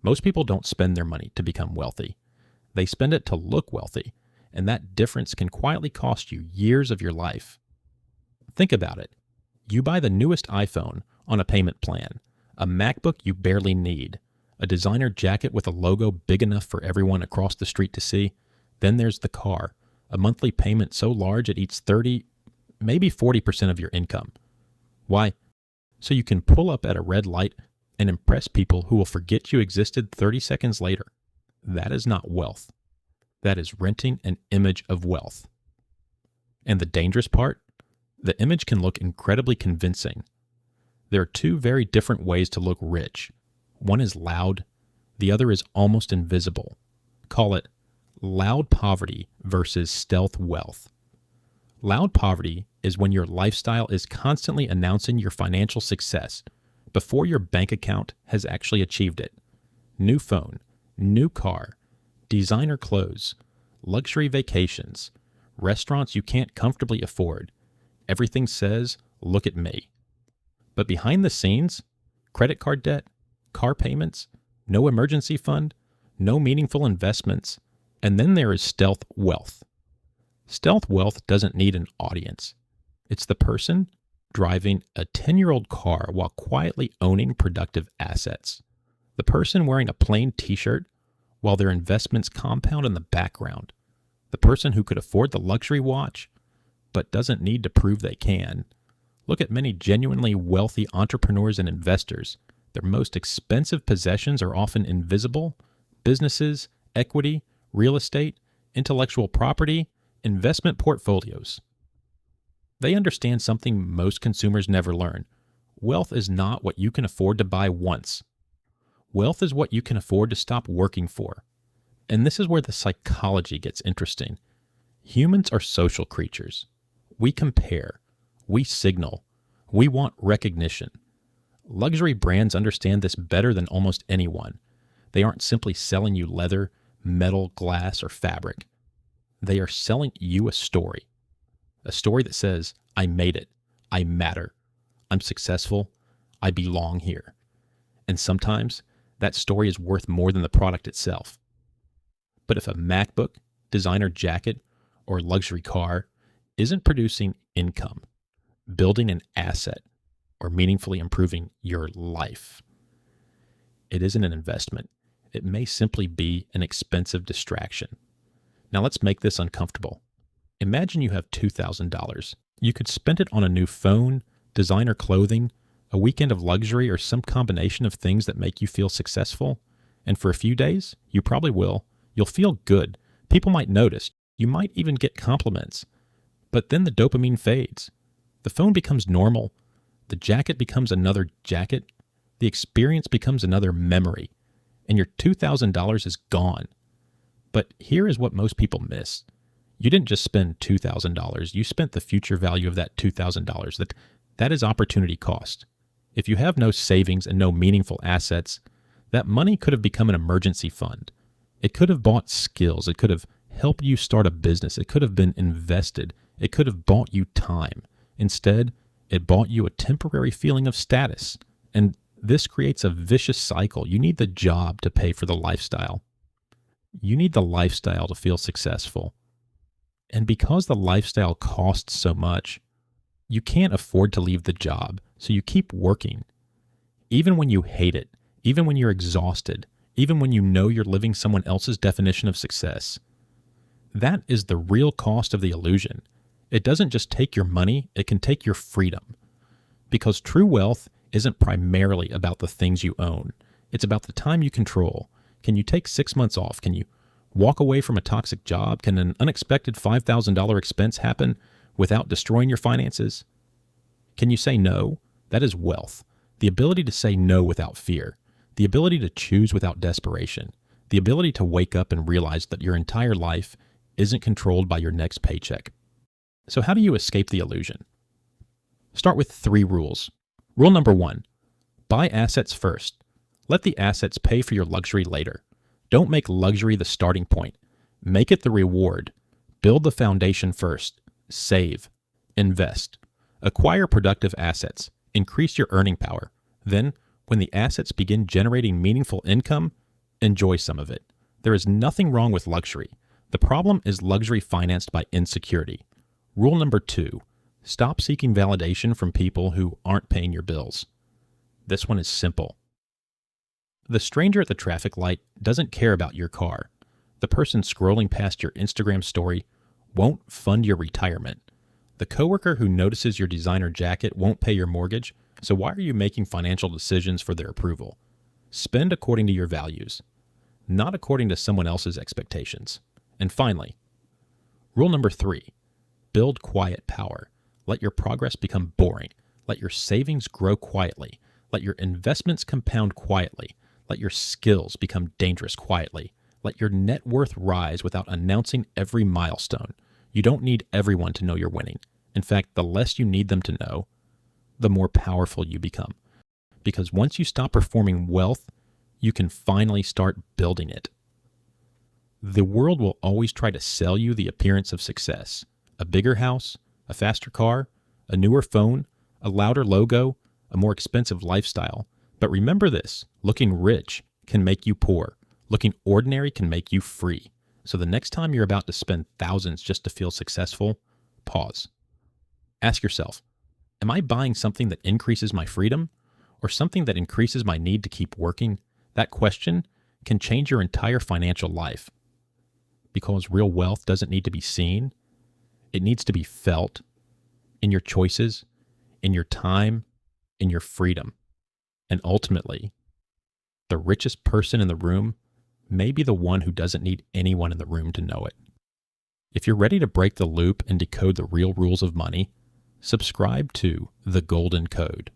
Most people don't spend their money to become wealthy. They spend it to look wealthy, and that difference can quietly cost you years of your life. Think about it. You buy the newest iPhone on a payment plan, a MacBook you barely need, a designer jacket with a logo big enough for everyone across the street to see. Then there's the car, a monthly payment so large it eats 30, maybe 40% of your income. Why? So you can pull up at a red light and impress people who will forget you existed 30 seconds later. That is not wealth. That is renting an image of wealth. And the dangerous part? The image can look incredibly convincing. There are two very different ways to look rich. One is loud, the other is almost invisible. Call it loud poverty versus stealth wealth. Loud poverty is when your lifestyle is constantly announcing your financial success before your bank account has actually achieved it. New phone, new car, designer clothes, luxury vacations, restaurants you can't comfortably afford. Everything says, look at me. But behind the scenes, credit card debt, car payments, no emergency fund, no meaningful investments, and then there is stealth wealth. Stealth wealth doesn't need an audience. It's the person driving a 10-year-old car while quietly owning productive assets. The person wearing a plain t-shirt while their investments compound in the background. The person who could afford the luxury watch but doesn't need to prove they can. Look at many genuinely wealthy entrepreneurs and investors. Their most expensive possessions are often invisible: businesses, equity, real estate, intellectual property, investment portfolios. They understand something most consumers never learn. Wealth is not what you can afford to buy once. Wealth is what you can afford to stop working for. And this is where the psychology gets interesting. Humans are social creatures. We compare. We signal. We want recognition. Luxury brands understand this better than almost anyone. They aren't simply selling you leather, metal, glass, or fabric. They are selling you a story. A story that says, I made it. I matter. I'm successful. I belong here. And sometimes that story is worth more than the product itself. But if a MacBook, designer jacket, or luxury car isn't producing income, building an asset, or meaningfully improving your life, it isn't an investment. It may simply be an expensive distraction. Now let's make this uncomfortable. Imagine you have $2,000. You could spend it on a new phone, designer clothing, a weekend of luxury, or some combination of things that make you feel successful. And for a few days, you probably will. You'll feel good. People might notice. You might even get compliments. But then the dopamine fades. The phone becomes normal. The jacket becomes another jacket. The experience becomes another memory. And your $2,000 is gone. But here is what most people miss. You didn't just spend $2,000. You spent the future value of that $2,000. That is opportunity cost. If you have no savings and no meaningful assets, that money could have become an emergency fund. It could have bought skills. It could have helped you start a business. It could have been invested. It could have bought you time. Instead, it bought you a temporary feeling of status. And this creates a vicious cycle. You need the job to pay for the lifestyle. You need the lifestyle to feel successful. And because the lifestyle costs so much, you can't afford to leave the job, so you keep working. Even when you hate it, even when you're exhausted, even when you know you're living someone else's definition of success. That is the real cost of the illusion. It doesn't just take your money, it can take your freedom. Because true wealth isn't primarily about the things you own. It's about the time you control. Can you take 6 months off? Can you walk away from a toxic job? Can an unexpected $5,000 expense happen without destroying your finances? Can you say no? That is wealth. The ability to say no without fear. The ability to choose without desperation. The ability to wake up and realize that your entire life isn't controlled by your next paycheck. So how do you escape the illusion? Start with 3 rules. Rule number 1, buy assets first. Let the assets pay for your luxury later. Don't make luxury the starting point. Make it the reward. Build the foundation first. Save. Invest. Acquire productive assets. Increase your earning power. Then, when the assets begin generating meaningful income, Enjoy some of it. There is nothing wrong with luxury. The problem is luxury financed by insecurity. Rule number 2, stop seeking validation from people who aren't paying your bills. This one is simple. The stranger at the traffic light doesn't care about your car. The person scrolling past your Instagram story won't fund your retirement. The coworker who notices your designer jacket won't pay your mortgage, so why are you making financial decisions for their approval? Spend according to your values, not according to someone else's expectations. And finally, rule number 3, build quiet power. Let your progress become boring. Let your savings grow quietly. Let your investments compound quietly. Let your skills become dangerous quietly. Let your net worth rise without announcing every milestone. You don't need everyone to know you're winning. In fact, the less you need them to know, the more powerful you become. Because once you stop performing wealth, you can finally start building it. The world will always try to sell you the appearance of success. A bigger house, a faster car, a newer phone, a louder logo, a more expensive lifestyle. But remember this, looking rich can make you poor. Looking ordinary can make you free. So the next time you're about to spend thousands just to feel successful, pause. Ask yourself, am I buying something that increases my freedom or something that increases my need to keep working? That question can change your entire financial life. Because real wealth doesn't need to be seen. It needs to be felt in your choices, in your time, in your freedom. And ultimately, the richest person in the room may be the one who doesn't need anyone in the room to know it. If you're ready to break the loop and decode the real rules of money, subscribe to The Golden Code.